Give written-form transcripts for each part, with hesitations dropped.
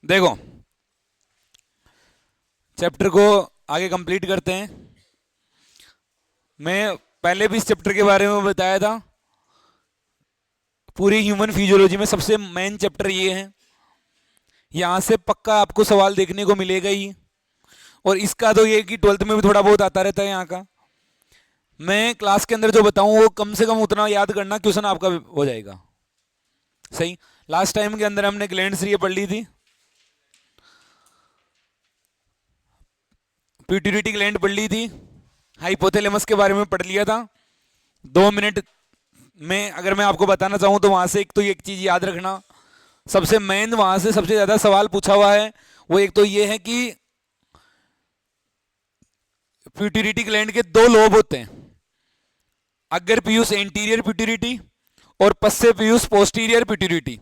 देखो, चैप्टर को आगे कंप्लीट करते हैं। मैं पहले भी इस चैप्टर के बारे में बताया था। पूरी ह्यूमन फिजियोलॉजी में सबसे मेन चैप्टर ये है। यहां से पक्का आपको सवाल देखने को मिलेगा ही। और इसका तो ये कि 12th में भी थोड़ा बहुत आता रहता है यहाँ का। मैं क्लास के अंदर जो बताऊं वो कम से कम उतना याद करना, क्वेश्चन आपका हो जाएगा। सही। लास्ट टाइम के अंदर हमने ग्लैंड्स ये पढ़ ली थी, पिट्यूटरी ग्लैंड पढ़ ली थी, हाइपोथैलेमस के बारे में पढ़ लिया था। 2 मिनट में अगर मैं आपको बताना चाहूं तो वहां से एक तो एक चीज याद रखना, सबसे मेन वहां से सबसे ज्यादा सवाल पूछा हुआ है वो एक तो ये है कि पिट्यूटरी ग्लैंड के 2 लोब होते हैं, अगर पीयूष एंटीरियर पिट्यूटरी और पश्चे पीयूष पोस्टीरियर पिट्यूटरी।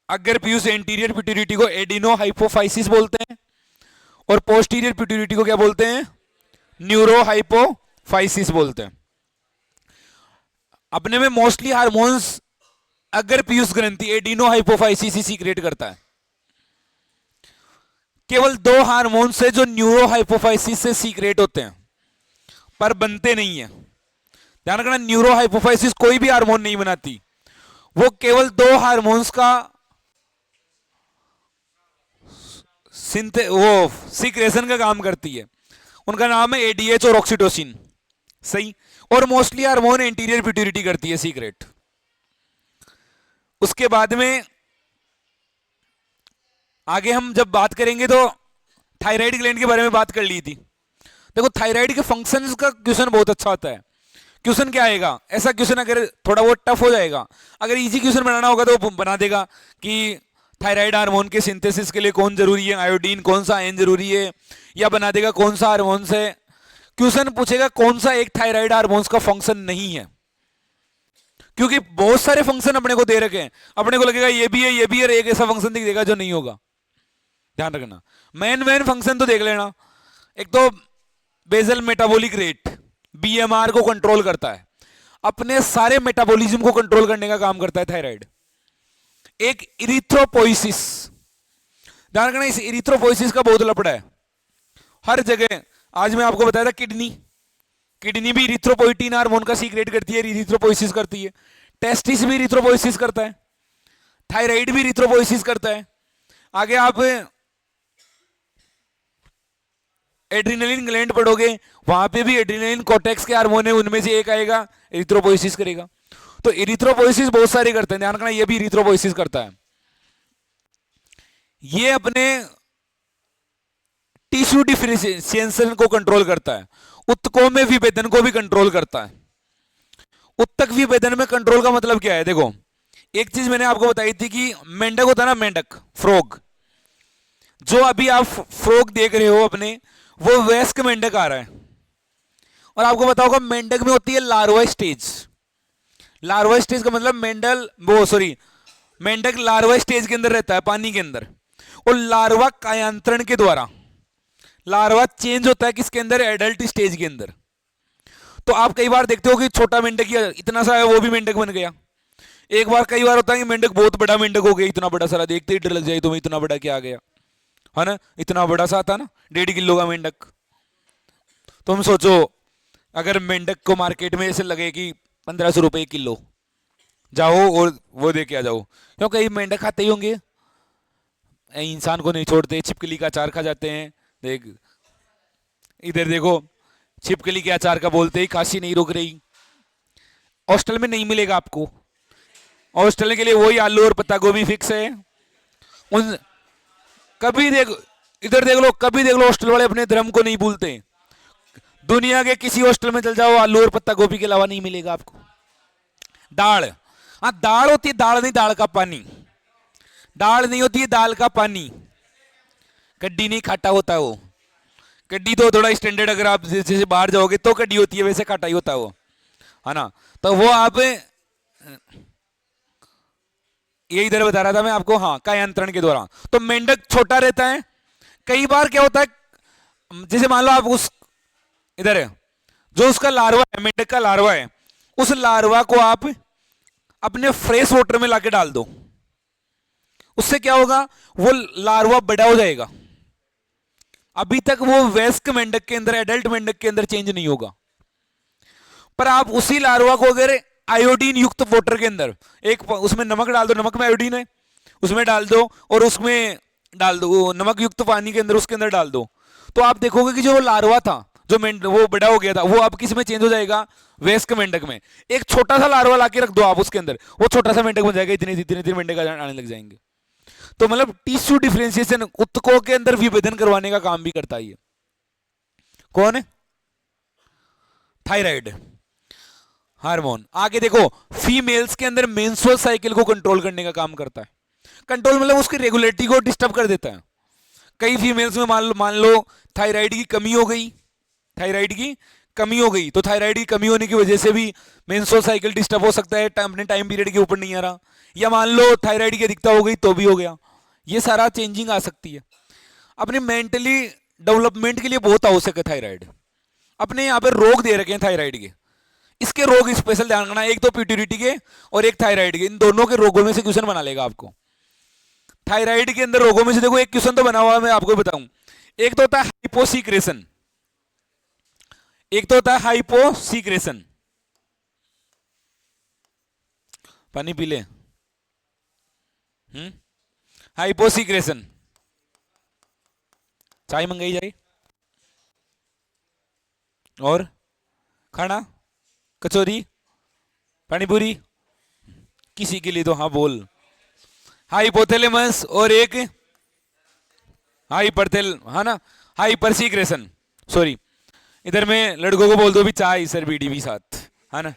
अगर पीयूष एंटीरियर पिट्यूटरी को एडिनो हाइपोफाइसिस बोलते हैं और पोस्टीरियर पिट्यूटरी को क्या बोलते हैं? न्यूरो हाइपोफाइसिस बोलते हैं। अपने में मोस्टली हार्मोन्स अगर पीयूष ग्रंथि एडिनो हाइपोफाइसिस ही सीक्रेट करता है। केवल 2 हार्मोन्स है जो न्यूरो हाइपोफाइसिस से सीक्रेट होते हैं पर बनते नहीं है। ध्यान रखना, न्यूरो हाइपोफाइसिस कोई भी हार्मोन नहीं बनाती, वो केवल 2 हार्मोन्स का वो सीक्रेशन का काम करती है। उनका नाम है एडीएच और ऑक्सीटोसिन। सही। और मोस्टली हार्मोन एंटीरियर पिट्यूटरी करती है सीक्रेट। उसके बाद में आगे हम जब बात करेंगे तो थायराइड ग्लैंड के बारे में बात कर ली थी। देखो, थायराइड के फंक्शंस का क्वेश्चन बहुत अच्छा आता है। क्वेश्चन क्या आएगा? ऐसा क्वेश्चन अगर थोड़ा बहुत टफ हो जाएगा, अगर इजी क्वेश्चन बनाना होगा तो वो बना देगा कि थायराइड हार्मोन के सिंथेसिस के लिए कौन जरूरी है, आयोडीन कौन सा आयन जरूरी है, या बना देगा कौन सा हार्मोन है। क्वेश्चन पूछेगा कौन सा एक थायराइड हार्मोन्स का फंक्शन नहीं है, क्योंकि बहुत सारे फंक्शन अपने को दे रखे हैं। अपने को लगेगा ये भी है ये भी है, एक ऐसा फंक्शन दिख देगा जो नहीं होगा। ध्यान रखना, मेन मेन फंक्शन तो देख लेना। एक तो बेसल मेटाबॉलिक रेट, बीएमआर को कंट्रोल करता है, अपने सारे मेटाबॉलिज्म को कंट्रोल करने का काम करता है थायराइड। एक इरिथ्रोपोइसिस, ध्यान रखना, इस इरिथ्रोपोइसिस का बहुत लफड़ा है हर जगह। आज मैं आपको बताया था किडनी, किडनी भी इरिथ्रोपोइटिन हार्मोन का सीक्रेट करती है, इरिथ्रोपोइसिस करती है। टेस्टिस भी इरिथ्रोपोइसिस करता है, थायराइड भी इरिथ्रोपोइसिस करता है। आगे आप एड्रिनलिन ग्लैंड पढ़ोगे, वहां पे भी एड्रिनलिन कोर्टेक्स के हार्मोन है, उनमें से एक आएगा इरिथ्रोपोइसिस करेगा। तो इरिथ्रोपोइसिस बहुत सारे करते हैं, ध्यान रखना, ये भी इरिथ्रोपोइसिस करता है। ये अपने टिश्यू डिफरेंशिएशन को कंट्रोल करता है, उत्तकों में विभेदन को भी कंट्रोल करता है। उत्तक विभेदन में कंट्रोल का मतलब क्या है? देखो, एक चीज मैंने आपको बताई थी कि मेंढक होता है ना, मेंढक, फ्रॉग, जो अभी आप फ्रॉग देख रहे हो अपने, वो वयस्क मेंढक आ रहा है। और आपको पता होगा मेंढक में होती है लार्वा स्टेज। लार्वा स्टेज का मतलब मेंढक लार्वा स्टेज के अंदर रहता है, पानी के अंदर। और लार्वा कायांतरण के द्वारा लार्वा चेंज होता है किसके अंदर? एडल्ट स्टेज के अंदर। तो आप कई बार देखते हो कि छोटा मेंढक इतना सा है वो भी मेंढक बन गया। एक बार कई बार होता है कि मेंढक बहुत बड़ा मेंढक हो गया, इतना बड़ा सारा, देखते ही डर लग जाए तुम्हें, इतना बड़ा क्या आ गया, है ना? इतना बड़ा सा था ना, 1.5 किलो का मेंढक। तुम सोचो अगर मेंढक को मार्केट में ऐसे लगे कि 1500 रुपए किलो, जाओ और वो दे के आ जाओ, क्यों? कई मेंढक खाते ही होंगे, इंसान को नहीं छोड़ते, छिपकली का अचार खा जाते हैं। देख इधर देखो, छिपकली के अचार का बोलते ही खांसी नहीं रुक रही। हॉस्टल में नहीं मिलेगा आपको, हॉस्टल के लिए वही आलू और पत्ता गोभी फिक्स है। उन कभी देख इधर देख लो, कभी देख लो, हॉस्टल वाले अपने धर्म को नहीं भूलते। दुनिया के किसी हॉस्टल में चल जाओ, आलू और पत्ता गोभी के अलावा नहीं मिलेगा आपको। दाल, हाँ दाल होती है, दाल नहीं, दाल का पानी। दाल नहीं होती है, दाल का पानी। कड्डी नहीं, खाटा होता है वो। कड्डी तो थोड़ा स्टैंडर्ड, अगर आप जैसे बाहर जाओगे तो कड्डी होती है, वैसे खाटा ही होता है वो, है ना? तो वो आप ये इधर बता रहा था मैं आपको, हाँ, कायांतरण के दौरान। तो मेंढक छोटा रहता है। कई बार क्या होता है, जैसे मान लो आप उस इधर है, जो उसका लार्वा है, मेंढक का लार्वा है, उस लार्वा को आप अपने फ्रेश वाटर में लाके डाल दो, उससे क्या होगा, वो लार्वा बड़ा हो जाएगा। अभी तक वो वयस्क मेंढक के अंदर, एडल्ट मेंढक के अंदर चेंज नहीं होगा। पर आप उसी लार्वा को अगर आयोडीन युक्त वाटर के अंदर, एक उसमें नमक डाल दो, नमक में आयोडीन है, उसमें डाल दो, और उसमें डाल दो नमक युक्त पानी के अंदर, उसके अंदर डाल दो, तो आप देखोगे कि जो लार्वा था, जो वो बड़ा हो गया था, वो अब किस में चेंज हो जाएगा, वयस्क मेंढक में। एक छोटा सा लार्वा लाके रख दो आप उसके अंदर, वो छोटा सा मेंढक बन जाएगा, इतने इतने इतने मेंढक आने लग जाएंगे। तो मतलब टिश्यू डिफरेंशिएशन, उत्तकों के अंदर विभेदन करवाने का काम भी करता है ये। कौन है, थायराइड हार्मोन। आगे देखो, फीमेल्स के अंदर मेंस्ट्रुअल साइकिल को कंट्रोल करने का काम करता है। कंट्रोल मतलब उसकी रेगुलेटरी को डिस्टर्ब कर देता है। कई फीमेल्स में मान लो थायराइड की कमी हो गई, थायराइड की कमी हो गई, तो थायराइड की कमी होने की वजह से भी मेंस्ट्रुअल साइकिल डिस्टर्ब हो सकता है, अपने टाइम पीरियड के ऊपर नहीं आ रहा। या मान लो थायराइड की अधिकता हो गई तो भी हो गया। ये सारा चेंजिंग आ सकती है। अपने मेंटली डेवलपमेंट के लिए बहुत आवश्यक है थायराइड। अपने यहाँ पे रोग दे रखे हैं थायराइड के, इसके रोग स्पेशल ध्यान रखना, एक तो प्यूटरिटी के और एक थायराइड के। इन दोनों के रोगों में से क्वेश्चन बना लेगा आपको। थायराइड के अंदर रोगों में से देखो, एक क्वेश्चन तो बना हुआ है, मैं आपको बताऊं। एक तो होता है हाइपोसीक्रेशन, एक तो होता है हाइपोसीक्रेशन। पानी पी ले। हाइपोसीक्रेशन, चाय मंगाई जाए, और खाना, कचौरी, पानीपुरी, किसी के लिए तो हाँ बोल। हाइपोथैलेमस और एक हाइपरथेल, है ना, हाइपरसीक्रेशन। सॉरी, इधर में लड़कों को बोल दो भी चाय सर, बीड़ी भी साथ, है ना।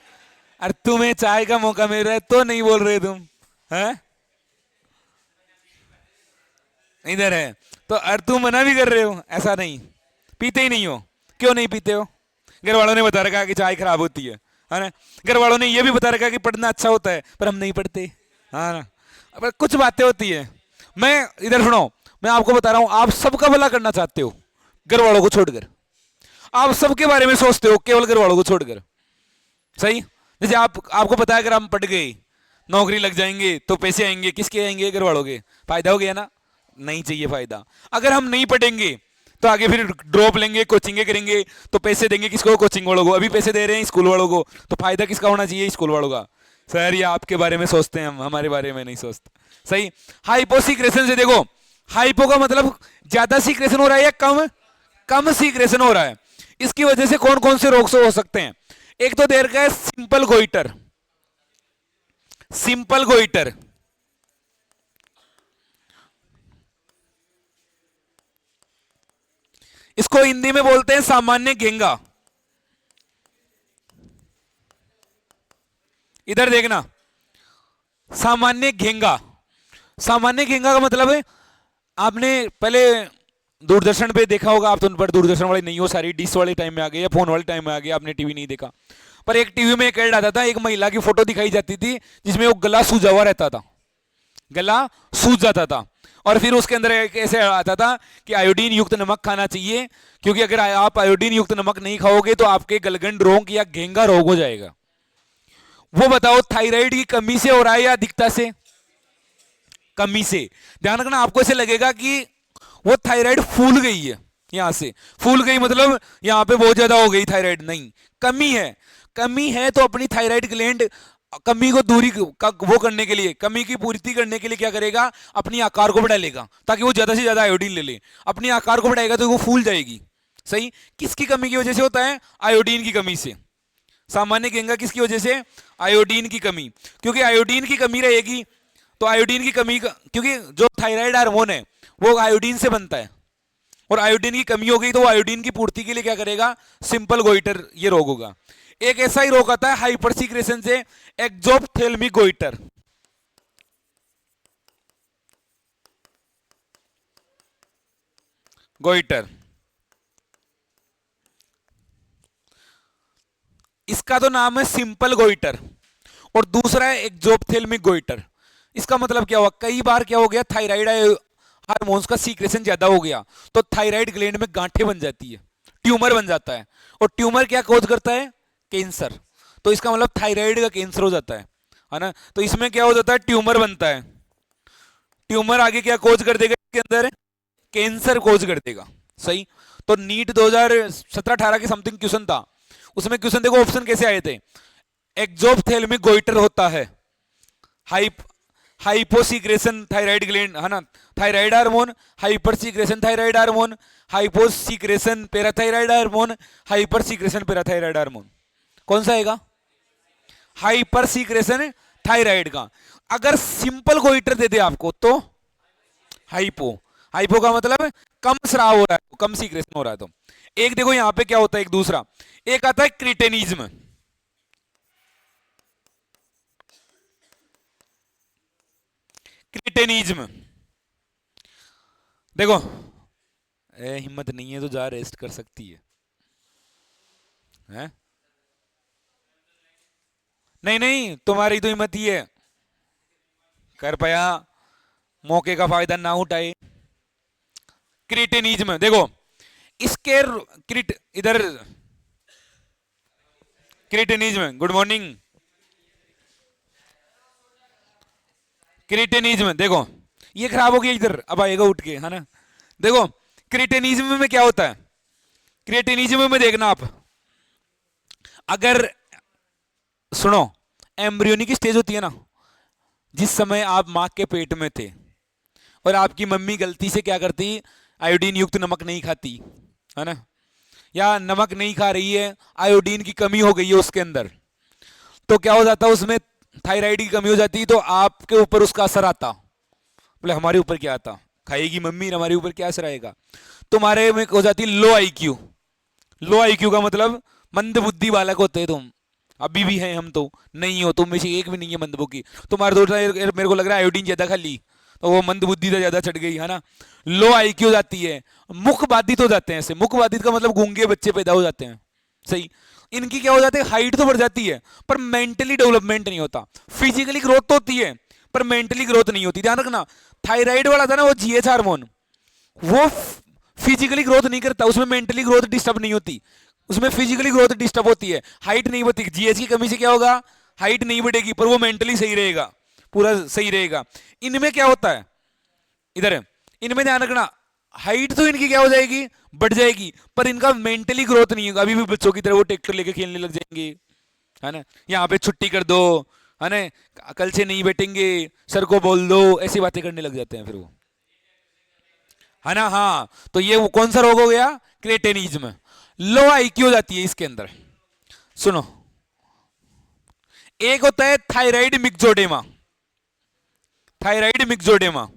अरे तुम्हें चाय का मौका मिल रहा है तो नहीं बोल रहे तुम, हैं? इधर है तो अरे तुम मना भी कर रहे हो, ऐसा नहीं, पीते ही नहीं हो। क्यों नहीं पीते हो? घर वालों ने बता रखा कि चाय खराब होती है ना। घर वालों ने ये भी बता रखा कि पढ़ना अच्छा होता है, पर हम नहीं पढ़ते, हाँ ना। पर कुछ बातें होती है। मैं इधर सुनो, मैं आपको बता रहा हूं, आप सबका भला करना चाहते हो घर वालों को छोड़कर, आप सबके बारे में सोचते हो केवल घर वालों को छोड़कर, सही। जैसे आपको पता है अगर हम पढ़ गए, नौकरी लग जाएंगे तो पैसे आएंगे, किसके आएंगे? घर वालों के। फायदा हो गया ना? नहीं चाहिए फायदा। अगर हम नहीं पढ़ेंगे तो आगे फिर ड्रॉप लेंगे, कोचिंग करेंगे, तो पैसे देंगे किसको? कोचिंग वालों को। अभी पैसे दे रहे हैं स्कूल वालों को, तो फायदा किसका होना चाहिए? स्कूल वालों का। सर ये आपके बारे में सोचते हैं, हम हमारे बारे में नहीं सोचते, सही। हाइपोसीक्रेशन से देखो, हाइपो का मतलब ज्यादा सीक्रेशन हो रहा है या कम? कम सीक्रेशन हो रहा है। इसकी वजह से कौन कौन से रोग से हो सकते हैं? एक तो देर का है सिंपल गोइटर, सिंपल गोइटर, इसको हिंदी में बोलते हैं सामान्य घेंगा। इधर देखना, सामान्य घेंगा। सामान्य घेंगा का मतलब है, आपने पहले दूरदर्शन पे देखा होगा, आप तो पर दूरदर्शन वाले नहीं हो, सारी डिश वाले टाइम में आ गए या फोन वाले टाइम में आ गए, आपने टीवी नहीं देखा। पर एक टीवी में एक ऐड आता था, एक महिला की फोटो दिखाई जाती थी जिसमें वो गला सूजा हुआ रहता था, गला सूज जाता था, और फिर उसके अंदर एक ऐसे आता था कि आयोडीन युक्त नमक खाना चाहिए, क्योंकि अगर आप आयोडीन युक्त नमक नहीं खाओगे तो आपके गलगंड रोग या घेंगा रोग हो जाएगा। वो बताओ थायराइड की कमी से हो रहा है या अधिकता से? कमी से। ध्यान रखना, आपको ऐसे लगेगा कि वो थायराइड फूल गई है, यहां से फूल गई मतलब यहां पे बहुत ज्यादा हो गई थायराइड, नहीं, कमी है। कमी है तो अपनी थायराइड ग्लैंड कमी को दूरी का वो करने के लिए, कमी की पूर्ति करने के लिए क्या करेगा? अपनी आकार को बढ़ा लेगा, ताकि वो ज्यादा से ज्यादा आयोडीन ले ले। अपनी आकार को बढ़ाएगा तो वो फूल जाएगी, सही। किसकी कमी की वजह से होता है? आयोडीन की कमी से। सामान्य घेंगा किसकी वजह से? आयोडीन की कमी। क्योंकि आयोडीन की कमी रहेगी तो आयोडीन की कमी क्योंकि जो थायराइड हार्मोन है वो आयोडीन से बनता है, और आयोडीन की कमी हो गई तो वो आयोडीन की पूर्ति के लिए क्या करेगा? सिंपल गोइटर ये रोग होगा। एक ऐसा ही रोग आता है हाइपरसीक्रेशन से, एक्सोप्थेल्मिक गोइटर। गोइटर, इसका तो नाम है सिंपल गोइटर, और दूसरा है एक्सोप्थेल्मिक गोइटर। इसका मतलब क्या हुआ? कई बार क्या हो गया, थायराइड हार्मोन्स का सीक्रेशन ज्यादा हो गया तो थायराइड ग्लैंड में गांठें बन जाती है, ट्यूमर बन जाता है, और ट्यूमर क्या कॉज करता है? कैंसर। तो इसका मतलब थायराइड का कैंसर हो जाता है ना। तो इसमें क्या हो जाता है? ट्यूमर बनता है, ट्यूमर आगे क्या कोज कर देगा इसके अंदर? कैंसर कोज कर देगा। सही। तो नीट 2017-18 के समथिंग क्वेश्चन था, उसमें क्वेश्चन देखो ऑप्शन कैसे आए थे। एक्सोप्थेल्मिक गोइटर होता है, हाइपोसीक्रेशन थायराइड ग्लैंड है ना, thyroid hormone, hypersecretion thyroid hormone, hyposecretion parathyroid hormone, hypersecretion parathyroid hormone. कौन सा आएगा? हाइपरसीक्रेशन थायराइड का। अगर सिंपल गोइटर दे दे आपको तो हाइपो। हाइपो का मतलब कम स्राव हो रहा है, कम सीक्रेशन हो रहा है। तो एक देखो यहां पे क्या होता है, एक दूसरा एक आता है क्रिटेनिज्म। क्रिटेनिज्म देखो, हिम्मत नहीं है तो जा रेस्ट कर सकती है, हैं? नहीं नहीं, तुम्हारी तो हिम्मत ही है, कर पाया, मौके का फायदा ना उठाए। क्रिटेनिज्म देखो, इसके इधर क्रिटेनिज्म, गुड मॉर्निंग। क्रिटेनिज्म देखो, ये खराब हो गया इधर, अब आएगा उठ के, है ना। देखो क्रिटेनिज्म में क्या होता है, क्रिटेनिज्म में देखना आप, अगर सुनो, एम्ब्रियोनिक की स्टेज होती है ना, जिस समय आप मां के पेट में थे और आपकी मम्मी गलती से क्या करती, आयोडीन युक्त नमक नहीं खाती, है ना, या नमक नहीं खा रही है, आयोडीन की कमी हो गई है उसके अंदर, तो क्या हो जाता है उसमें, थायराइड की कमी हो जाती, तो आपके ऊपर उसका असर आता। बोले हमारे ऊपर क्या आता, खाएगी मम्मी, हमारे ऊपर क्या असर आएगा, तुम्हारे में हो जाती लो आईक्यू। लो आईक्यू का मतलब मंद बुद्धि बालक होते हैं तुम, अभी भी हैं हम, तो नहीं हो तुम में से एक भी नहीं है मंद बुद्धि। तुम्हारे दोस्त मेरे को लग रहा है आयोडीन ज्यादा खा ली तो वो मंद बुद्धि तो ज्यादा चढ़ गई, है ना। लो आईक्यू जाती है, मुख बाधित हो जाते हैं, ऐसे मुख बाधित का मतलब गूंगे बच्चे पैदा हो जाते हैं। सही। इनकी क्या हो जाती है, हाइट तो बढ़ जाती है पर मेंटली डेवलपमेंट नहीं होता, फिजिकली ग्रोथ तो होती है पर मेंटली ग्रोथ नहीं होती। ध्यान रखना, थायराइड वाला था ना वो जीएच हार्मोन, वो फिजिकली ग्रोथ नहीं करता, उसमें मेंटली ग्रोथ डिस्टर्ब नहीं होती, उसमें फिजिकली ग्रोथ डिस्टर्ब होती है, हाइट नहीं बढ़ती। जीएच की कमी से क्या होगा, हाइट नहीं बढ़ेगी पर वो मेंटली सही रहेगा, पूरा सही रहेगा। इनमें क्या होता है, इधर इनमें ध्यान रखना, हाइट तो इनकी क्या हो जाएगी, बढ़ जाएगी, पर इनका मेंटली ग्रोथ नहीं होगा, अभी भी बच्चों की तरह वो ट्रैक्टर लेके खेलने लग जाएंगे, है ना, यहाँ पे छुट्टी कर दो, है ना, कल से नहीं बैठेंगे, सर को बोल दो, ऐसी बातें करने लग जाते हैं फिर वो, है ना। हाँ, तो ये वो कौन सा रोग हो गया, क्रेटेनिज्म। लो आईक्यू हो जाती है इसके अंदर। सुनो, एक होता है थायराइड मिक्सोडेमा, थायराइड मिक्सोडेमा,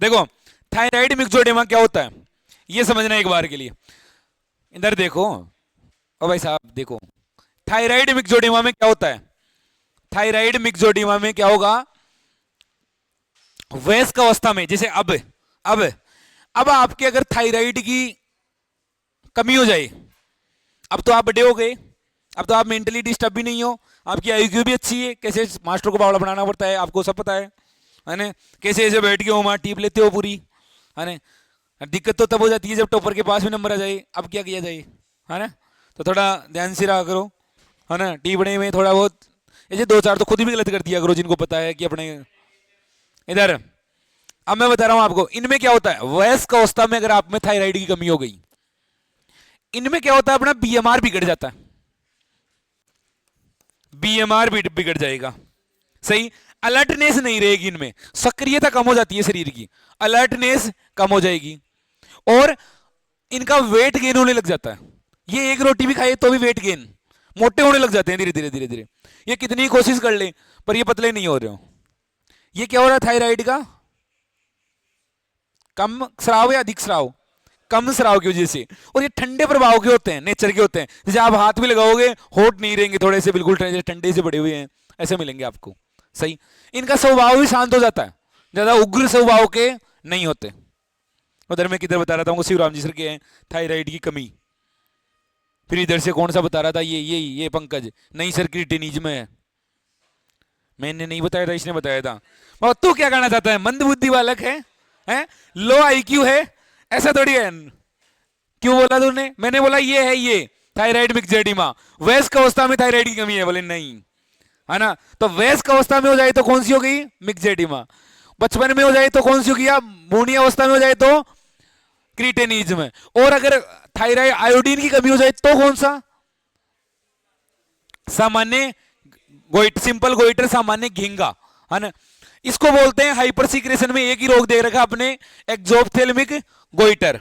देखो थायराइड मिक्सोडेमा क्या होता है ये समझना एक बार के लिए। इधर देखो, ओ भाई साहब देखो, थायराइड मिक्सोडेमा में क्या होता है, थायराइड मिक्सोडेमा में क्या होगा, वयस्क अवस्था में, जैसे अब आपके अगर थायराइड की कमी हो जाए, अब तो आप बड़े हो गए, अब तो आप मेंटली डिस्टर्ब भी नहीं हो, आपकी आईक्यू भी अच्छी है, कैसे मास्टर को बावड़ा बनाना पड़ता है आपको सब पता है ना, कैसे ऐसे बैठ के हो वहां टीप लेते हो पूरी, है ना। दिक्कत तो तब हो जाती है जब टॉपर के पास भी नंबर आ जाए, अब क्या किया जाए, है ना। तो थोड़ा ध्यान से रहा करो, है ना, टीपने में थोड़ा बहुत ऐसे दो चार तो खुद भी गलत कर दिया करो जिनको पता है कि अपने। इधर अब मैं बता रहा हूं आपको, इनमें क्या होता है, वयस्क अवस्था में अगर आप में थायराइड की कमी हो गई, इनमें क्या होता है, अपना बीएमआर बिगड़ जाता है, बीएमआर भी बिगड़ जाएगा। सही। अलर्टनेस नहीं रहेगी इनमें, सक्रियता कम हो जाती है शरीर की, अलर्टनेस कम हो जाएगी, और इनका वेट गेन होने लग जाता है। ये एक रोटी भी खाए तो भी वेट गेन, मोटे होने लग जाते हैं धीरे धीरे धीरे धीरे, ये कितनी कोशिश कर ले पर ये पतले नहीं हो रहे हो। ये क्या हो रहा है थायराइड का, कम स्राव या अधिक स्राव, कम स्राव की वजह से, और ये ठंडे प्रभाव के होते हैं, नेचर के होते हैं, जैसे आप हाथ भी लगाओगे होठ नहीं रहेंगे, थोड़े से बिल्कुल ठंडे से बड़े हुए हैं ऐसे मिलेंगे आपको। सही। इनका स्वभाव भी शांत हो जाता है, ज्यादा उग्र स्वभाव के नहीं होते। उधर मैं किधर बता रहा था शिवराम जी सर के हैं थायराइड की कमी, फिर इधर से कौन सा बता रहा था, ये पंकज, नहीं सर क्रिटेनिज्म है, मैंने नहीं बताया था इसने बताया था। और तू क्या कहना चाहता है, मंद बुद्धि बालक है? लो आईक्यू है, ऐसा थोड़ी है। क्यों बोला तूने, मैंने बोला ये है, थायराइड मिक्सेडिमा। वयस्क अवस्था में थायराइड की कमी है, बोले नहीं, है ना। तो वयस्क अवस्था में हो जाए तो कौन सी हो गई, मिक्सेडिमा। बचपन में हो जाए तो कौन सी होगी, बूढ़ी अवस्था में हो जाए तो क्रीटेनिज्म। और अगर थायराइड आयोडीन की कमी हो जाए तो कौन सा, सामान्य सिंपल गोइटर, सामान्य घिंगा, है ना। इसको बोलते हैं हाइपर सीक्रेशन में एक ही रोग दे रखा अपने, एक्सोप्थेल्मिक गोइटर।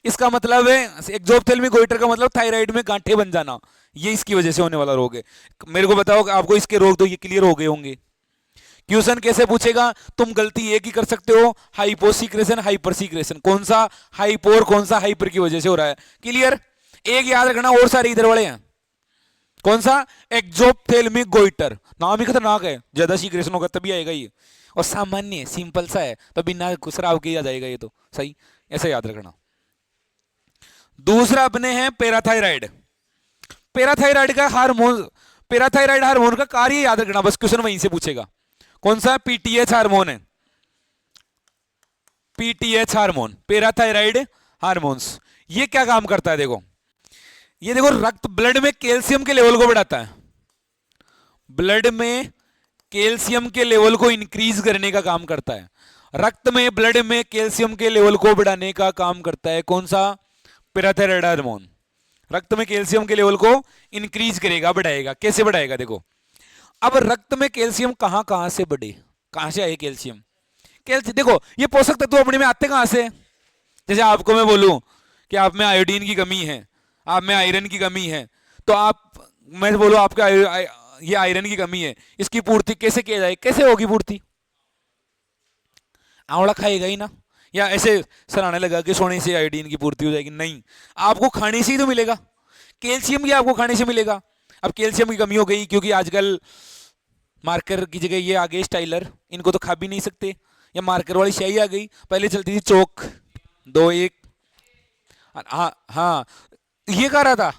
इसका मतलब है, एक्सोप्थेल्मिक गोइटर का मतलब थायराइड में गांठें बन जाना, ये इसकी वजह से होने वाला रोग है। मेरे को बताओ कि आपको इसके रोग तो ये क्लियर हो गए होंगे। क्वेश्चन कैसे पूछेगा, तुम गलती एक ही कर सकते हो, हाइपोसीक्रेशन हाइपर सीक्रेशन, कौन सा हाइपोर कौन सा हाइपर की वजह से हो रहा है, क्लियर। एक याद रखना, और सारे इधर वाले हैं, कौन सा, एक्सोप्थेल्मिक गोइटर, नाम ही खतरनाक है, ज्यादा सीक्रेशन होगा तभी आएगा ये, और सामान्य सिंपल सा है तो बिना शराब के आ जाएगा ये, तो सही, ऐसा याद रखना। दूसरा अपने हैं पैराथायराइड। पैराथायराइड का हार्मोन, पैराथायराइड हार्मोन का कार्य याद रखना, बस क्वेश्चन वहीं से पूछेगा, कौन सा, पीटीएच हार्मोन है, पीटीएच हार्मोन, पैराथायराइड हार्मोन्स। ये क्या काम करता है, देखो ये देखो, रक्त ब्लड में कैल्शियम के लेवल को बढ़ाता है, ब्लड में कैल्शियम के लेवल को इंक्रीज करने का काम करता है, रक्त में ब्लड में कैल्शियम के लेवल को बढ़ाने का काम करता है, कौन सा, पैराथायराइड हार्मोन। रक्त में कैल्शियम के लेवल को इंक्रीज करेगा, बढ़ाएगा, कैसे बढ़ाएगा, देखो अब रक्त में कैल्शियम कहां कहां से बढ़े, कहां से आए कैल्शियम, कैल्शियम देखो ये पोषक तत्व अपने में आते कहां से, जैसे आपको मैं बोलूं कि आप में आयोडीन की कमी है, आप में आयरन की कमी है, तो आप, मैं बोलूं आपका ये आयरन की कमी है, इसकी पूर्ति कैसे किया जाए, कैसे होगी पूर्ति, आंवला खाएगा ही ना, या ऐसे सराहने लगा कि सोने से आयोडीन की पूर्ति हो जाएगी, नहीं, आपको खाने से ही तो मिलेगा, कैल्शियम की आपको खाने से मिलेगा। अब कैल्शियम की कमी हो गई क्योंकि आजकल मार्कर की जगह ये आ गए स्टाइलर, इनको तो खा भी नहीं सकते, या मार्कर वाली स्याही आ गई, पहले चलती थी चौक 2-1, हाँ हाँ, ये कह रहा था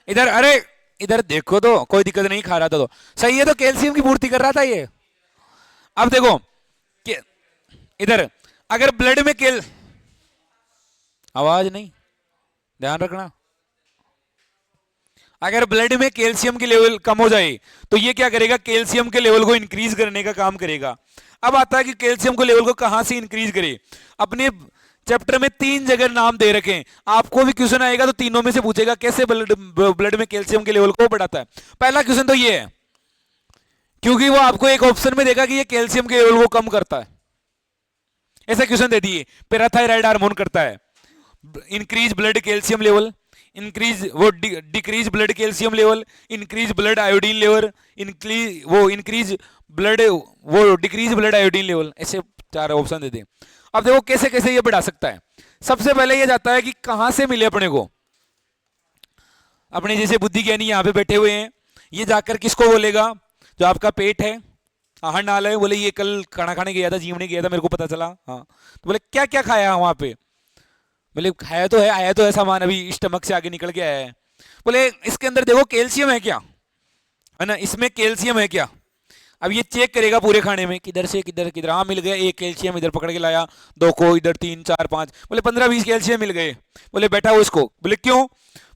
इधर, अरे इधर देखो तो कोई दिक्कत नहीं, खा रहा था तो सही है, तो कैल्शियम की पूर्ति कर रहा था ये। अब देखो कि इधर अगर ब्लड में आवाज नहीं, ध्यान रखना, अगर ब्लड में कैल्शियम के लेवल कम हो जाए तो ये क्या करेगा, कैल्शियम के लेवल को इंक्रीज करने का काम करेगा। अब आता है कि कैल्शियम के लेवल को कहां से इंक्रीज करे, अपने चैप्टर में 3 जगह नाम दे रखे हैं, आपको भी क्वेश्चन आएगा तो तीनों में से पूछेगा कैसे ब्लड में कैल्शियम के लेवल को बढ़ाता है। पहला क्वेश्चन तो ये है, क्योंकि वो आपको एक ऑप्शन में देगा कि ये कैल्शियम के लेवल को कम करता है, ऐसा क्वेश्चन दे दिए, पैराथायराइड हार्मोन करता है, increase blood calcium level, increase वो decrease blood calcium level, increase blood iodine level, increase blood वो डिक्रीज ब्लड आयोडीन लेवल, ऐसे 4 ऑप्शन देते हैं। अब देखो कैसे कैसे ये बढ़ा सकता है। सबसे पहले ये जाता है कि कहां से मिले अपने को, अपने जैसे बुद्धि ज्ञानी यहां पे बैठे हुए हैं, ये जाकर किसको बोलेगा, जो आपका पेट है, आहार नाल है, बोले ये कल खाना खाने गया था, जीवने गया था, मेरे को पता चला, हाँ, तो बोले क्या क्या खाया वहां पे, बोले खाया तो है, आया तो है सामान, अभी स्टमक से आगे निकल के आया है, बोले इसके अंदर देखो कैल्शियम है क्या, है ना, इसमें कैल्शियम है क्या। अब ये चेक करेगा पूरे खाने में, किधर से किधर किधर, हाँ मिल गया एक कैल्शियम, इधर पकड़ के लाया 2 को, इधर 3 4 5, बोले 15-20 कैल्शियम मिल गए, बोले बैठा हो इसको, बोले क्यों,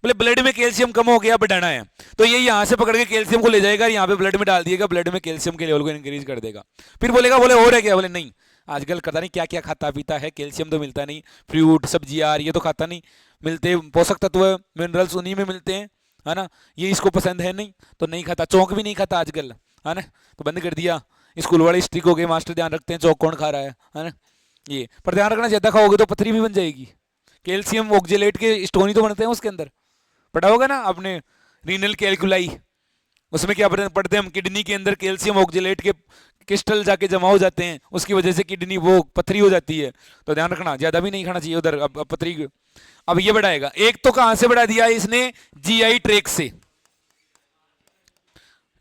बोले ब्लड में कैल्शियम कम हो गया, बढ़ाना है, तो ये यहाँ से पकड़ के कैल्शियम को ले जाएगा, यहाँ पे ब्लड में डाल दिएगा, ब्लड में कैल्शियम के लेवल को इंक्रीज कर देगा। फिर बोलेगा, बोले और है क्या, बोले नहीं, आजकल पता नहीं क्या क्या खाता पीता है, कैल्शियम तो मिलता नहीं, फ्रूट सब्जियां ये तो खाता नहीं, मिलते पोषक तत्व मिनरल्स उन्हीं में मिलते हैं, है ना, ये इसको पसंद है नहीं तो नहीं खाता, चौक भी नहीं खाता आजकल, है ना, तो बंद कर दिया, स्कूल वाले स्ट्रिक हो गए, मास्टर ध्यान रखते हैं चौक कौन खा रहा है ना, ये पर ध्यान रखना, ज्यादा खाओगे तो पथरी भी बन जाएगी, कैल्शियम ऑक्जेलेट के स्टोन ही तो बनते हैं उसके अंदर, पढ़ा होगा ना आपने रीनल कैलकुलाई, उसमें क्या पढ़ते हैं हम, किडनी के अंदर कैल्शियम ऑक्जेलेट के क्रिस्टल जाके जमा हो जाते हैं, उसकी वजह से किडनी वो पथरी हो जाती है, तो ध्यान रखना ज्यादा भी नहीं खाना चाहिए उधर, अब पथरी। अब ये बढ़ाएगा, एक तो कहां से बढ़ा दिया इसने, जीआई ट्रैक से,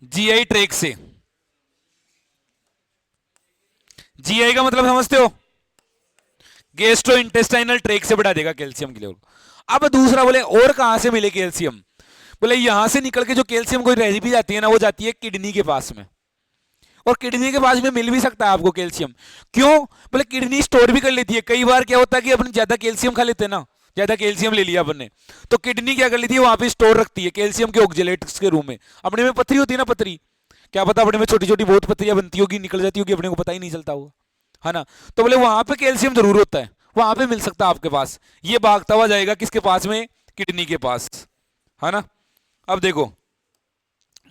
जीआई ट्रैक से, जीआई का मतलब समझते हो, गैस्ट्रो इंटेस्टाइनल ट्रैक से बढ़ा देगा कैल्शियम के लेवल। अब दूसरा बोले और कहां से मिले कैल्शियम, बोले यहां से निकल के जो कैल्शियम कोई रह भी जाती है ना, वो जाती है किडनी के पास में, और किडनी के पास में मिल भी सकता है आपको कैल्शियम, क्यों, बोले किडनी स्टोर भी कर लेती है, कई बार क्या होता है कि अपन ज्यादा कैल्शियम खा लेते हैं ना, ज्यादा कैल्शियम ले लिया अपन ने, तो किडनी क्या कर लेती है, वहां पे स्टोर रखती है कैल्शियम के ऑक्जेलेट्स के रूप में। अपने में पथरी होती है ना, पथरी, क्या पता अपने में छोटी छोटी बहुत पथरियां बनती होगी, निकल जाती होगी, अपने को पता ही नहीं चलता होगा, है ना। तो बोले वहां पे कैल्शियम जरूर होता है, वहां पे मिल सकता है आपके पास। ये भागता हुआ जाएगा किसके पास में, किडनी के पास, है ना। अब देखो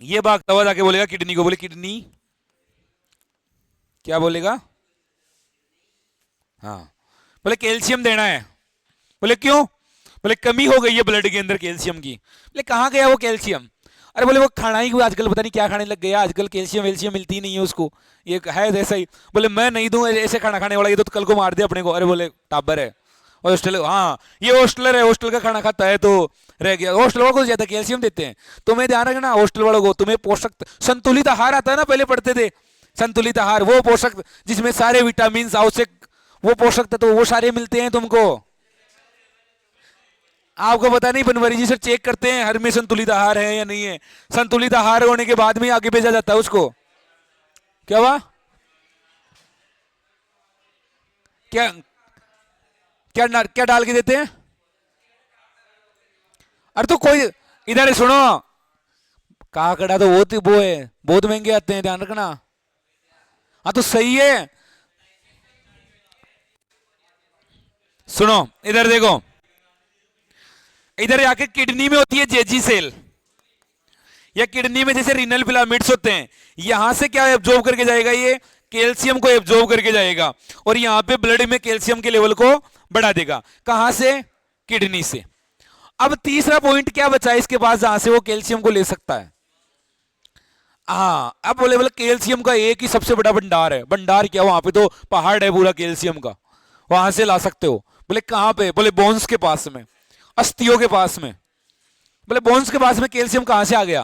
ये भागता हुआ जाके बोलेगा किडनी को, बोले किडनी, क्या बोलेगा, हाँ, बोले कैल्शियम देना है। बोले क्यों, बोले कमी हो गई है ब्लड के अंदर कैल्शियम की। बोले कहाँ गया वो कैल्शियम, अरे बोले वो खाना ही आजकल पता नहीं क्या खाने लग गया, आजकल कैल्शियम वेल्शियम मिलती ही नहीं है उसको, ये है ऐसा ही। बोले मैं नहीं दूं ऐसे खाना खाने वाला, ये तो कल को मार दे अपने को। अरे बोले टाबर है, हॉस्टल, हाँ ये हॉस्टलर है, हॉस्टल का खाना खाता है तो रह गया। हॉस्टल वालों को ज्यादा कैल्शियम देते हैं, तुम्हें ध्यान रखना, हॉस्टल वालों को तुम्हें पोषक संतुलित आहार आता है ना, पहले पढ़ते थे संतुलित आहार, वो पोषक जिसमें सारे विटामिन आवश्यक वो पोषक तत्व वो सारे मिलते हैं तुमको। आपको पता नहीं बनवारी जी सर चेक करते हैं हर में संतुलित आहार है या नहीं है, संतुलित आहार होने के बाद में आगे भेजा जाता है उसको। क्या हुआ, क्या क्या क्या डाल के देते हैं, अरे तो कोई इधर सुनो, काकड़ा तो वो है, बहुत महंगे आते हैं, ध्यान रखना। हाँ तो सही है, सुनो इधर देखो, इधर आके किडनी में होती है जेजी सेल, या किडनी में जैसे रीनल फिलामेंट्स होते हैं, यहां से क्या एब्जॉर्ब करके जाएगा, ये कैल्शियम को एब्जॉर्ब करके जाएगा, और यहां पे ब्लड में कैल्शियम के लेवल को बढ़ा देगा। कहां से, किडनी से। अब तीसरा पॉइंट क्या बचा है इसके पास जहां से वो कैल्शियम को ले सकता है, हाँ अब बोले बोले कैल्शियम का एक ही सबसे बड़ा भंडार है, भंडार क्या, वहां पे तो पहाड़ है पूरा कैल्शियम का, वहां से ला सकते हो। बोले कहां पे, बोले बोन्स के पास में, अस्थियों के पास में। बोले बोन्स के पास में कैल्शियम कहां से आ गया,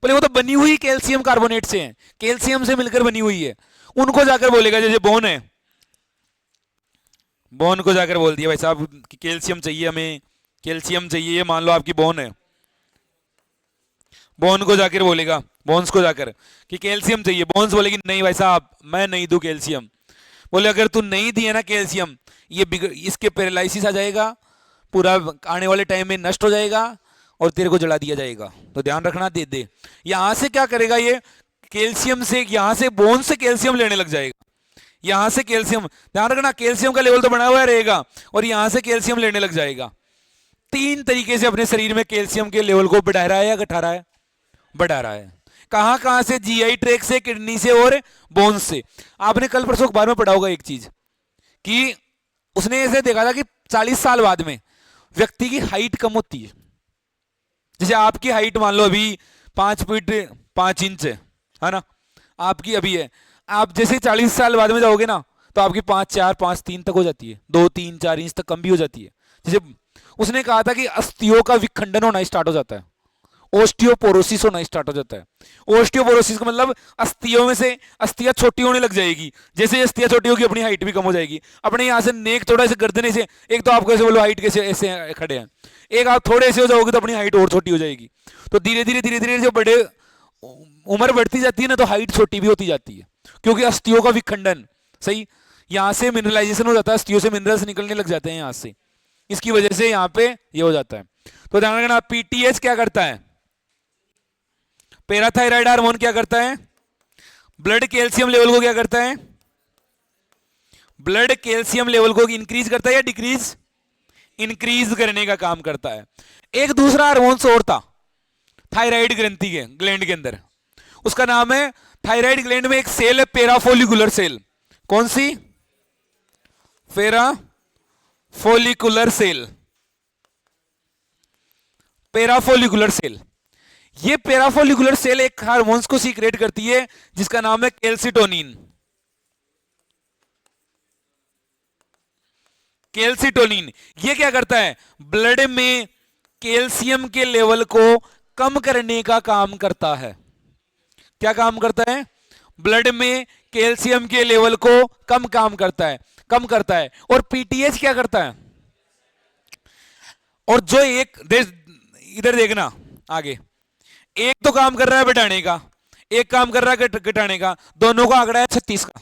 बोले वो तो बनी हुई कैल्शियम कार्बोनेट से है, कैल्शियम से मिलकर बनी हुई है। उनको जाकर बोलेगा जैसे बोन है, बोन को जाकर बोल दिया भाई साहब कि कैल्शियम चाहिए हमें, कैल्शियम चाहिए, ये मान लो आपकी बोन है, बोन को जाकर बोलेगा, बोन्स को जाकर कि कैल्शियम चाहिए, बोन्स बोलेगी नहीं भाई साहब मैं नहीं दूं कैल्शियम। बोले अगर तू नहीं दिए ना कैल्शियम, ये इसके पैरालिसिस आ जाएगा, पूरा आने वाले टाइम में नष्ट हो जाएगा और तेरे को जला दिया जाएगा, तो ध्यान रखना दे दे। यहां से क्या करेगा ये, कैल्शियम से, यहां से बोन से कैल्शियम लेने लग जाएगा, यहां से कैल्शियम, ध्यान रखना कैल्शियम का लेवल तो बना हुआ रहेगा, और यहां से कैल्शियम लेने लग जाएगा। तीन तरीके से अपने शरीर में कैल्शियम के लेवल को बढ़ा रहा है या घटा रहा है, बढ़ा रहा है। कहां कहां से, जीआई ट्रैक से, किडनी से और बोन्स से। आपने कल परसों अखबार में पढ़ा होगा एक चीज कि उसने ऐसे देखा था कि 40 साल बाद में व्यक्ति की हाइट कम होती है। जैसे आपकी हाइट मान लो अभी 5 फीट 5 इंच है ना, आपकी अभी है, आप जैसे 40 साल बाद में जाओगे ना तो आपकी 5 4 5 3 तक हो जाती है, 2 3 4 इंच तक कम भी हो जाती है। जैसे उसने कहा था कि अस्थियों का विखंडन होना स्टार्ट हो जाता है, ओस्टियोपोरोसिस होना स्टार्ट हो जाता है। ओस्टियोपोरोसिस का मतलब अस्थियों में से अस्थियां छोटी होने लग जाएगी, जैसे अस्थियां छोटी होगी अपनी हाइट भी कम हो जाएगी। अपने यहाँ से नेक थोड़ा ऐसे गर्दन से, एक तो आपको ऐसे बोलो हाइट कैसे ऐसे खड़े हैं, एक आप थोड़े ऐसे हो जाओगे तो अपनी हाइट और छोटी हो जाएगी। तो धीरे धीरे धीरे धीरे जो बड़े उम्र बढ़ती जाती है ना तो हाइट छोटी भी होती जाती है, क्योंकि अस्थियों का विखंडन, सही, यहाँ से मिनरलाइजेशन हो जाता है, अस्थियों से मिनरल्स निकलने लग जाते हैं यहाँ से, इसकी वजह से यहाँ पे ये हो जाता है। तो ध्यान रखना, पीटीएच क्या करता है, पैराथायराइड हार्मोन क्या करता है, ब्लड कैल्शियम लेवल को क्या करता है, ब्लड कैल्शियम लेवल को इंक्रीज करता है या डिक्रीज, इंक्रीज करने का काम करता है। एक दूसरा हार्मोन और था थायराइड ग्रंथि के ग्लैंड के अंदर, उसका नाम है, थायराइड ग्लैंड में एक सेल है पैराफोलिकुलर सेल, कौन सी, पैराफोलिकुलर सेल, पैराफोलिकुलर सेल। ये पैराफोलिकुलर सेल एक हार्मोन्स को सीक्रेट करती है जिसका नाम है कैल्सिटोनिन, कैल्सिटोनिन। ये क्या करता है, ब्लड में कैल्शियम के लेवल को कम करने का काम करता है। क्या काम करता है, ब्लड में कैल्शियम के लेवल को कम करता है। और पीटीएच क्या करता है, और जो एक इधर देखना आगे, एक तो काम कर रहा है बढ़ाने का, एक काम कर रहा है घटाने का, दोनों का आंकड़ा है 36 का,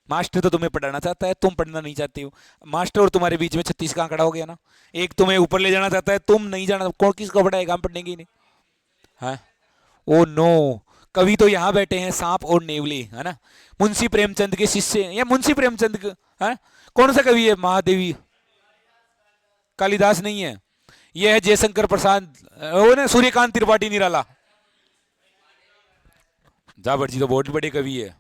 मास्टर तो तुम्हें पढ़ाना चाहता है, तुम पढ़ना नहीं चाहते हो। मास्टर और तुम्हारे बीच में 36 का आंकड़ा हो गया ना। एक तुम्हें ऊपर ले जाना चाहता है, तुम नहीं जाना, कौन किसको पढ़ाएगा, हम पढ़ने की नहीं। हाँ, ओ नो, कवि तो यहाँ बैठे हैं, सांप और नेवले, है ना। मुंशी प्रेमचंद के शिष्य, या मुंशी प्रेमचंद के, है कौन सा कवि है, महादेवी, कालिदास नहीं है, यह है जयशंकर प्रसाद, वो ना सूर्यकांत त्रिपाठी निराला। जाबर जी तो बहुत बड़े कवि है,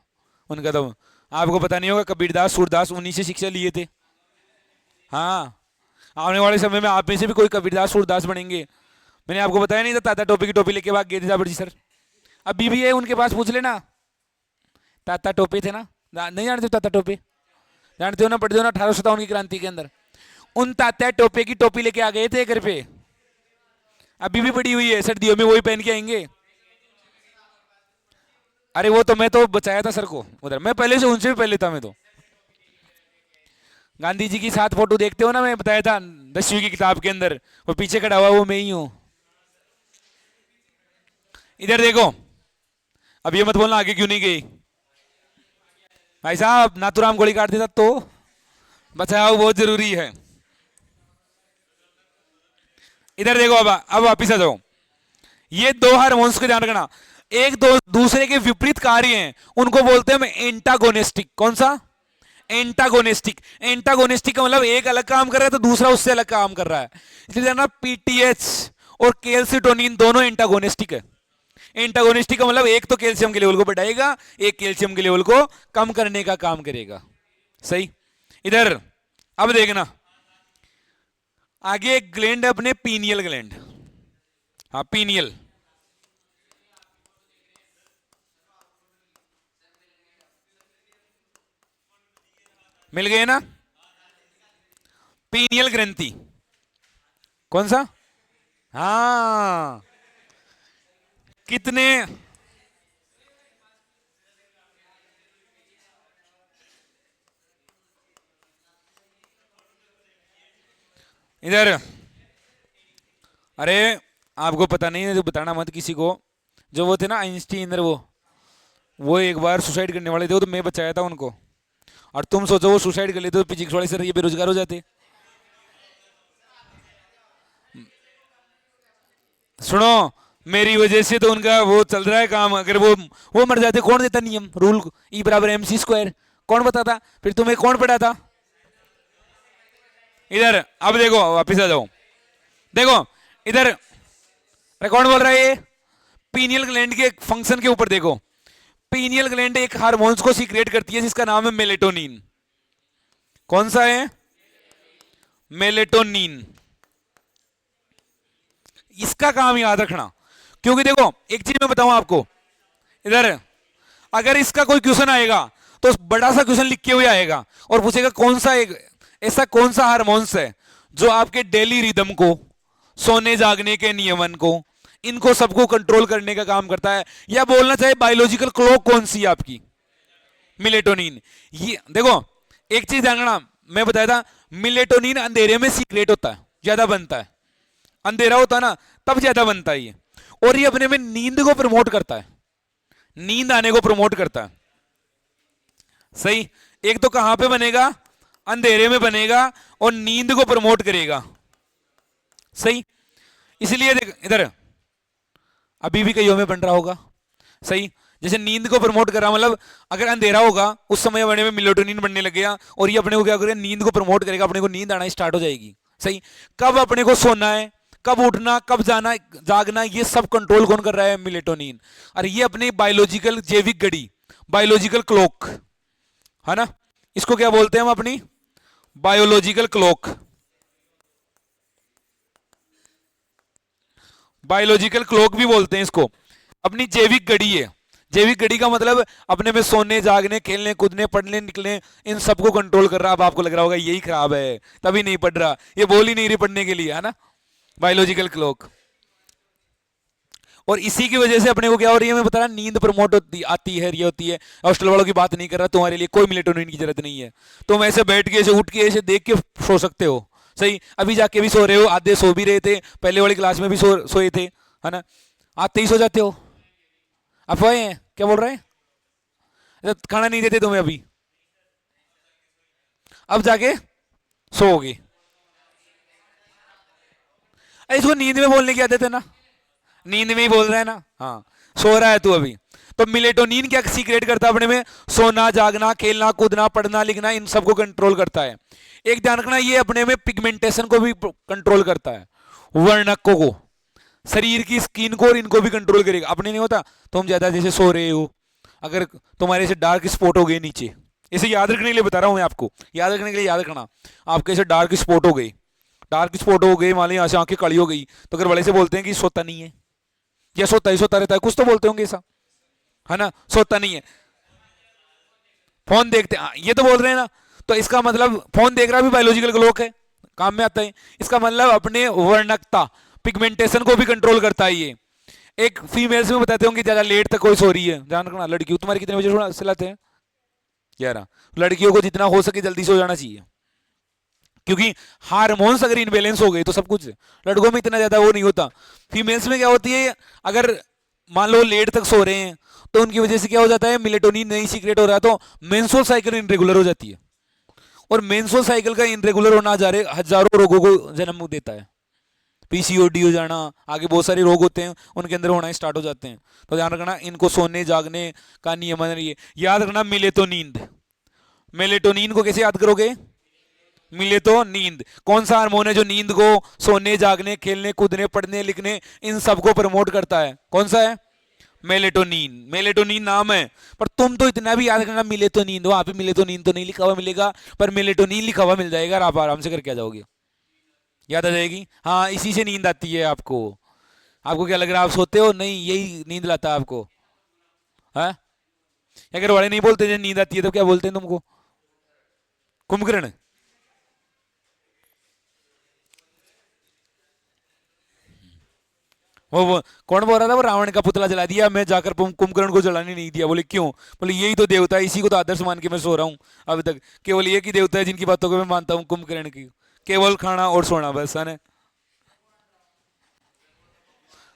उनका तो आपको पता नहीं होगा, कबीरदास सूरदास उन्हीं से शिक्षा लिए थे। हाँ, आने वाले समय में आप में से भी कोई कबीरदास सूरदास बनेंगे। मैंने आपको बताया नहीं था, ताता टोपी की टोपी लेके भाग गए थे जाबर जी सर। अभी भी है, उनके पास पूछ लेना, ताता टोपे थे ना, नहीं जानते हो ताता टोपे, जानते हो ना, पढ़ते हो ना 1857 की क्रांति के अंदर, उन तात्या टोपे की टोपी लेके आ गए थे घर पे, अभी भी पड़ी हुई है, सर्दियों में वही पहन के आएंगे। अरे वो तो मैं तो बचाया था सर को उधर, मैं पहले से उनसे भी पहले था मैं तो। गांधी जी की साथ फोटो देखते हो ना, मैं बताया था 10वीं की किताब के अंदर, वो पीछे खड़ा हुआ वो मैं ही हूं। इधर देखो, अब ये मत बोलना आगे क्यों नहीं गई, भाई साहब नाथुराम गोली काट देता तो बचाओ बहुत जरूरी है। इधर देखो, अब वापिस आ जाओ, ये दो हार्मोन्स को ध्यान रखना, एक दो दूसरे के विपरीत कार्य हैं, उनको बोलते हैं हम एंटागोनिस्टिक। कौन सा, एंटागोनिस्टिक। एंटागोनिस्टिक का मतलब एक अलग काम कर रहा है तो दूसरा उससे अलग काम कर रहा है, इसलिए ना पीटीएच और कैल्सिटोनिन दोनों एंटागोनिस्टिक है। एंटागोनिस्टिक का मतलब एक तो कैल्शियम के लेवल को बढ़ाएगा, एक कैल्शियम के लेवल को कम करने का काम करेगा। सही, इधर अब देखना, आगे एक ग्लैंड है अपने, पीनियल ग्लैंड। हाँ पीनियल, मिल गए ना, पीनियल ग्रंथि, कौन सा, हाँ कितने, इधर, अरे आपको पता नहीं है तो बताना मत किसी को, जो वो थे ना आइंस्टीन, वो एक बार सुसाइड करने वाले थे, तो मैं बचाया था उनको, और तुम सोचो वो सुसाइड कर लेते तो फिजिक्स वाले सर ये बेरोजगार हो जाते। सुनो, मेरी वजह से तो उनका वो चल रहा है काम, अगर वो मर जाते, कौन देता नियम, रूल ई बराबर एम सी स्क्वायर, कौन बताता, फिर तुम्हें कौन पढ़ा था। इधर अब देखो, वापिस आ जाओ, देखो इधर, अरे कौन बोल रहा है ये, पीनियल ग्लैंड के फंक्शन के ऊपर देखो, पीनियल ग्लैंड एक हार्मोन्स को सीक्रेट करती है जिसका नाम है मेलेटोनिन। कौन सा है, मेलेटोनिन। इसका काम याद रखना, क्योंकि देखो एक चीज मैं बताऊं आपको, इधर अगर इसका कोई क्वेश्चन आएगा तो बड़ा सा क्वेश्चन लिख के हुए आएगा और पूछेगा कौन सा एक ऐसा कौन सा हार्मोन्स है जो आपके डेली रिदम को, सोने जागने के नियमन को, इनको सबको कंट्रोल करने का काम करता है, या बोलना चाहे बायोलॉजिकल क्लॉक कौन सी है आपकी, मिलेटोनिन। ये देखो एक चीज जानना, मैं बताया था मिलेटोनिन अंधेरे में सीक्रेट होता है, ज्यादा बनता है, अंधेरा होता है ना तब ज्यादा बनता है ये, और ये अपने में नींद को प्रमोट करता है, नींद आने को प्रमोट करता है। सही, एक तो कहां पे बनेगा, अंधेरे में बनेगा और नींद को प्रमोट करेगा। सही, इसलिए देख इधर, अभी भी कईयों में बन रहा होगा। सही, जैसे नींद को प्रमोट कर रहा, मतलब अगर अंधेरा होगा उस समय बने में मेलेटोनिन बनने लग गया, और ये अपने को क्या करेगा, नींद को प्रमोट करेगा, अपने को नींद आना स्टार्ट हो जाएगी। सही, कब अपने को सोना है, कब उठना, कब जाना, जागना, ये सब कंट्रोल कौन कर रहा है, मेलेटोनिन। और ये अपनी बायोलॉजिकल जैविक घड़ी, बायोलॉजिकल क्लॉक है ना, इसको क्या बोलते हैं हम, अपनी बायोलॉजिकल क्लॉक, बायोलॉजिकल क्लॉक भी बोलते हैं इसको, अपनी जैविक घड़ी है। जैविक घड़ी का मतलब अपने में सोने, जागने, खेलने, कूदने, पढ़ने, निकलने, इन सबको कंट्रोल कर रहा है। अब आपको लग रहा होगा यही खराब है तभी नहीं पढ़ रहा, ये बोल ही नहीं रही पढ़ने के लिए, है ना, बायोलॉजिकल क्लॉक। और इसी की वजह से अपने को क्या हो रही है, मैं बता रहा, नींद प्रमोट होती आती है, ये होती है। हॉस्टल वालों की बात नहीं कर रहा, तुम्हारे लिए कोई मेलेटोनिन की जरूरत नहीं है, तुम ऐसे बैठ के, ऐसे उठ के, ऐसे देख के सो सकते हो। सही, अभी जाके भी सो रहे हो, आधे सो भी रहे थे, पहले वाली क्लास में भी सोए थे, है ना, आते ही सो जाते हो। अफवाह हैं, क्या बोल रहे हैं, खाना नहीं देते तुम्हें अभी, अब जाके सोओगे। इसको नींद में बोलने की आदत है ना, नींद में ही बोल रहा है ना। हाँ, सो रहा है तू अभी। तो मिलेटोनिन क्या सीक्रेट करता है अपने में? सोना, जागना, खेलना, कूदना, पढ़ना, लिखना, इन सबको कंट्रोल करता है। एक ध्यान रखना, ये अपने में पिगमेंटेशन को भी कंट्रोल करता है, वर्णकों को, शरीर की स्किन को और इनको भी कंट्रोल करेगा। अपने नहीं होता, तुम ज्यादा जैसे सो रहे हो, अगर तुम्हारे से डार्क स्पॉट हो गए नीचे, इसे याद रखने के लिए बता रहा हूं मैं आपको, याद रखने के लिए याद रखना, आपके ऐसे डार्क स्पॉट हो गए, डार्क स्पॉट हो गए, मान ली यहाँ से आंखें काली हो गई, तो घर वाले से बोलते हैं कि सोता नहीं है, या सोता ही सोता रहता है, कुछ तो बोलते होंगे ऐसा, है ना, सोता नहीं है, फोन देखते, ये तो बोल रहे हैं ना। तो इसका मतलब फोन देख रहा भी बायोलॉजिकल क्लॉक है, काम में आता है। इसका मतलब अपने वर्णकता, पिगमेंटेशन को भी कंट्रोल करता है ये। एक फीमेल्स में बताते होंगे ज्यादा लेट तक कोई सो रही है, ध्यान रखना, लड़कियों तुम्हारी कितने बजे सुलाते हैं? 11। लड़कियों को जितना हो सके जल्दी सो जाना चाहिए, क्योंकि हार्मोन्स अगर इनबैलेंस हो गए तो सब कुछ, लड़कों में इतना ज्यादा वो नहीं होता। फीमेल्स में क्या होती है, अगर मान लो लेट तक सो रहे हैं तो उनकी वजह से क्या हो जाता है, मिलेटोनिन नहीं सीक्रेट हो रहा, तो मेंस्ट्रुअल साइकिल इनरेगुलर हो जाती है, और मेंस्ट्रुअल साइकिल का इनरेगुलर होना हजारों रोगों को जन्म देता है। पीसीओडी हो जाना, आगे बहुत सारे रोग होते हैं उनके अंदर होना स्टार्ट हो जाते हैं। तो ध्यान रखना, इनको सोने जागने का नियमन ये याद रखना। मेलेटोनिन को कैसे याद करोगे? मिले तो नींद, कौन सा हार्मोन है जो नींद को, सोने, जागने, खेलने, कूदने, पढ़ने, लिखने, इन सबको प्रमोट करता है? कौन सा है? मेलेटोनिन। मेलेटोनिन नाम है, पर तुम तो इतना भी याद रखना, मिले तो नींद, वहां पे मिले तो नींद तो नहीं लिखा हुआ मिलेगा, पर मेलेटोनिन लिखा हुआ मिल जाएगा, आप आराम से करके आ जाओगे, याद आ जाएगी। हाँ, इसी से नींद आती है आपको। आपको क्या लग रहा है आप सोते हो? नहीं, यही नींद लाता है आपको। है, अगर वाले नहीं बोलते जब नींद आती है तो क्या बोलते हैं तुमको? कुंभकर्ण। वो कौन बोल रहा था, वो रावण का पुतला जला दिया, मैं जाकर कुंभकर्ण को जलाने नहीं दिया। बोले क्यों? बोले यही तो देवता है, इसी को तो आदर्श मान के मैं सो रहा हूँ अभी तक। केवल एक ही देवता है जिनकी बातों को मैं मानता हूँ, कुंभकर्ण की, केवल खाना और सोना बस, है ना।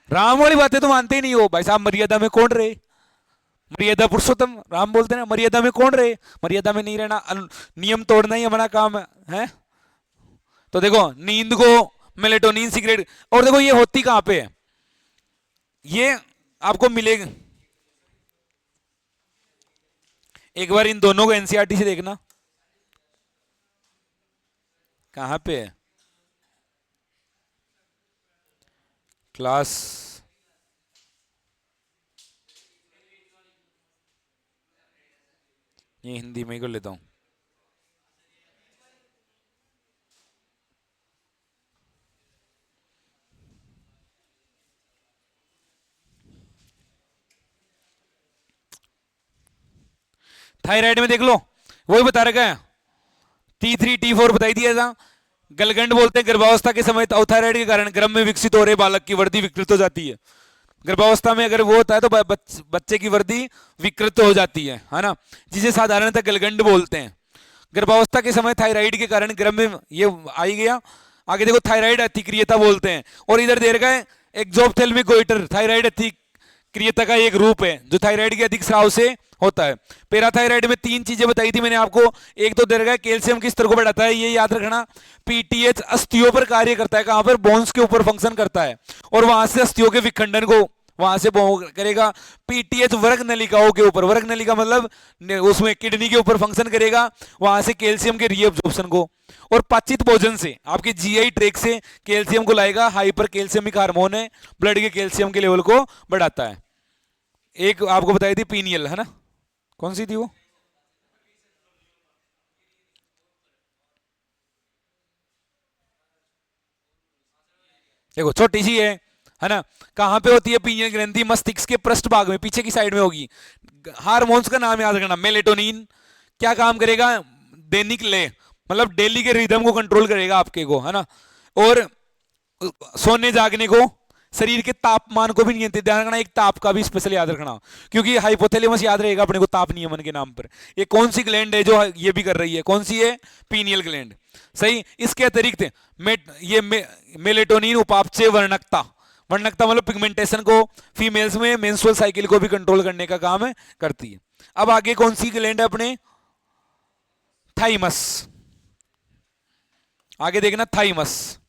राम वाली बातें तो मानते ही नहीं हो भाई साहब। मर्यादा में कौन रहे? मर्यादा पुरुषोत्तम राम बोलते हैं ना, मर्यादा में कौन रहे? मर्यादा में नहीं रहना, नियम तोड़ना ही हमारा काम है। तो देखो, नींद को मेलेटोनिन सीक्रेट, और देखो ये होती कहां पे है, ये आपको मिलेगा। एक बार इन दोनों को एनसीईआरटी से देखना, कहां पे है क्लास। ये हिंदी में ही कर लेता हूं। थायराइड में देख लो, वही बता रखा है, T3 T4 बताई दिया था। गलगंड बोलते हैं गर्भावस्था के समय थायराइड के कारण गर्भ में विकसित हो रहे बालक की वृद्धि विकृत हो जाती है। गर्भावस्था में अगर वो होता है तो बच्चे की वृद्धि विकृत हो जाती है ना, जिसे साधारणतः गलगंड बोलते हैं। गर्भावस्था के समय थायराइड के कारण गर्भ में ये आई गया। आगे देखो, थायराइड अतिक्रियता बोलते हैं, और इधर दे रखा है एक्सोप्थेल्मिक गोइटर, थायराइड अतिक्रियता का एक रूप है जो थायराइड के अधिक स्राव से होता है। पैराथायराइड में 3 चीजें बताई थी मैंने आपको। एक तो दे रखा है कैल्शियम के स्तर को बढ़ाता है, ये याद रखना। पीटीएच अस्थियों पर कार्य करता है, कहां पर? बोन्स के ऊपर फंक्शन करता है, और वहां से अस्थियों के विखंडन को वहां से करेगा। पीटीएच वर्ग नलिकाओं के ऊपर, वर्ग नलिका मतलब उसमें किडनी के ऊपर फंक्शन करेगा, वहां से कैल्शियम के रीअब्जॉर्प्शन को। और पाचित भोजन से आपके जीआई ट्रैक से कैल्शियम को लाएगा, हाइपर कैल्शियमिक हार्मोन है, ब्लड के कैल्शियम के लेवल को बढ़ाता है। एक आपको बताई थी पीनियल, है ना, कौन सी थी वो? देखो छोटी सी है ना। कहां पे होती है पीनियल ग्रंथि? मस्तिष्क के पृष्ठ भाग में, पीछे की साइड में होगी। हार्मोन्स का नाम याद रखना, मेलेटोनिन क्या काम करेगा? दैनिक लय, मतलब डेली के रिदम को कंट्रोल करेगा आपके को, है ना। और सोने जागने को, शरीर के तापमान को भी नियंत्रित, ध्यान रखना, एक ताप का भी स्पेशल याद रखना, क्योंकि हाइपोथैलेमस याद रहेगा अपने को ताप नियमन के नाम पर। ये कौन सी ग्लैंड है जो ये भी कर रही है? कौन सी है? पीनियल ग्लैंड, सही। इसके अतिरिक्त ये मेलेटोनिन उपापचय वर्णकता, वर्णकता मतलब पिगमेंटेशन को, फीमेल्स में मेंस्ट्रुअल साइकिल को भी कंट्रोल करने का काम करती है। अब आगे कौन सी ग्लैंड है अपने? थाइमस, आगे देखना थाइमस।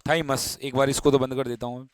थाइमस, एक बार इसको तो बंद कर देता हूं।